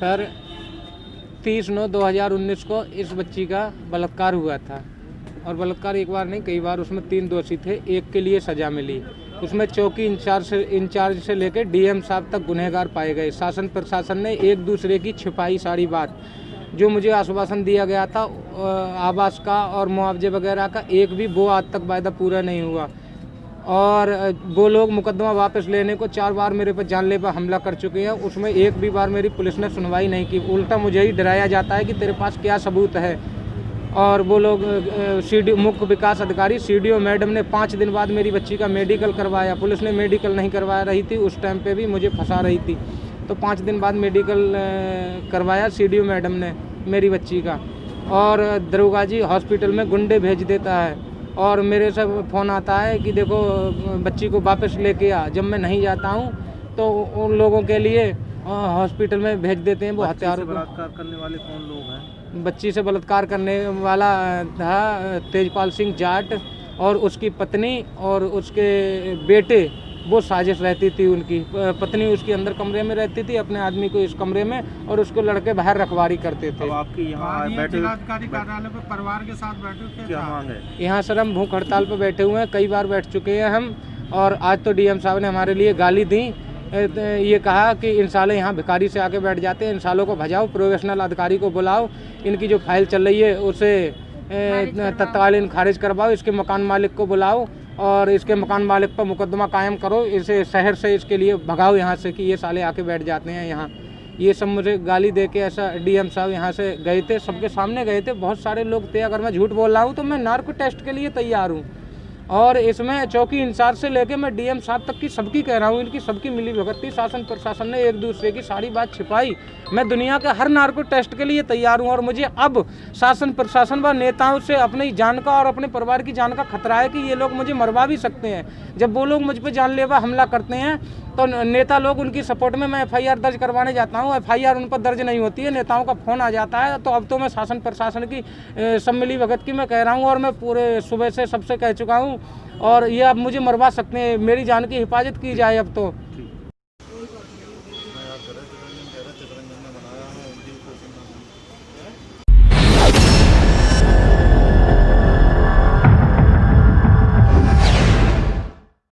Sir 30/9/2019 को इस बच्ची का बलात्कार हुआ था और बलात्कार एक बार नहीं कई बार, उसमें 3 दोषी थे, एक के लिए सज़ा मिली। उसमें चौकी इंचार्ज से लेकर डीएम साहब तक गुनहगार पाए गए। शासन प्रशासन ने एक दूसरे की छिपाई सारी बात। जो मुझे आश्वासन दिया गया था आवास का और मुआवजे वगैरह का, एक भी वो आज तक वायदा पूरा नहीं हुआ। और वो लोग मुकदमा वापस लेने को 4 बार मेरे पर जानलेवा हमला कर चुके हैं। उसमें एक भी बार मेरी पुलिस ने सुनवाई नहीं की। उल्टा मुझे ही डराया जाता है कि तेरे पास क्या सबूत है। और वो लोग मुख्य विकास अधिकारी CDO मैडम ने 5 दिन बाद मेरी बच्ची का मेडिकल करवाया। पुलिस ने मेडिकल नहीं करवा रही थी, उस टाइम पे भी मुझे फंसा रही थी। तो 5 दिन बाद मेडिकल करवाया CDO मैडम ने मेरी बच्ची का। और दरोगा जी हॉस्पिटल में गुंडे भेज देता है और मेरे से फ़ोन आता है कि देखो बच्ची को वापस लेके आ। जब मैं नहीं जाता हूँ तो उन लोगों के लिए हॉस्पिटल में भेज देते हैं। वो हथियारों को बलात्कार करने वाले कौन लोग हैं? बच्ची से बलात्कार करने वाला था तेजपाल सिंह जाट और उसकी पत्नी और उसके बेटे। वो साजिश रहती थी उनकी। पत्नी उसके अंदर कमरे में रहती थी, अपने आदमी को इस कमरे में, और उसको लड़के बाहर रखवारी करते थे। अब आपकी यहाँ बैठे जिलाधिकारी कार्यालय पर परिवार के साथ बैठे, क्या मांग है? यहाँ सर हम भूख हड़ताल पर बैठे हुए हैं, कई बार बैठ चुके हैं हम। और आज तो डीएम साहब ने हमारे लिए गाली दी। ये कहा कि इन सालों यहाँ भिखारी से आके बैठ जाते हैं, इन सालों को भजाओ, प्रोफेशनल अधिकारी को बुलाओ, इनकी जो फाइल चल रही है उसे तत्कालीन खारिज करवाओ, इसके मकान मालिक को बुलाओ और इसके मकान मालिक पर मुकदमा कायम करो, इसे शहर से इसके लिए भगाओ यहाँ से कि ये साले आके बैठ जाते हैं यहाँ। ये सब मुझे गाली दे के ऐसा डीएम साहब यहाँ से गए थे, सबके सामने गए थे, बहुत सारे लोग थे। अगर मैं झूठ बोल रहा हूँ तो मैं नार्को टेस्ट के लिए तैयार हूँ। और इसमें चौकी इंचार्ज से लेके मैं डीएम साहब तक की सबकी कह रहा हूँ, इनकी सबकी मिली भगत थी। शासन प्रशासन ने एक दूसरे की सारी बात छिपाई। मैं दुनिया के हर नार्को टेस्ट के लिए तैयार हूँ और मुझे अब शासन प्रशासन व नेताओं से अपनी जान का और अपने परिवार की जान का खतरा है कि ये लोग मुझे मरवा भी सकते हैं। जब वो लोग मुझ पर जानलेवा हमला करते हैं तो नेता लोग उनकी सपोर्ट में मैं FIR दर्ज करवाने जाता हूँ, FIR उन पर दर्ज नहीं होती है, नेताओं का फ़ोन आ जाता है। तो अब तो मैं शासन प्रशासन की सब मिली भगत की मैं कह रहा हूँ और मैं पूरे सुबह से सबसे कह चुका हूँ। और ये अब मुझे मरवा सकते हैं, मेरी जान की हिफाजत की जाए अब तो।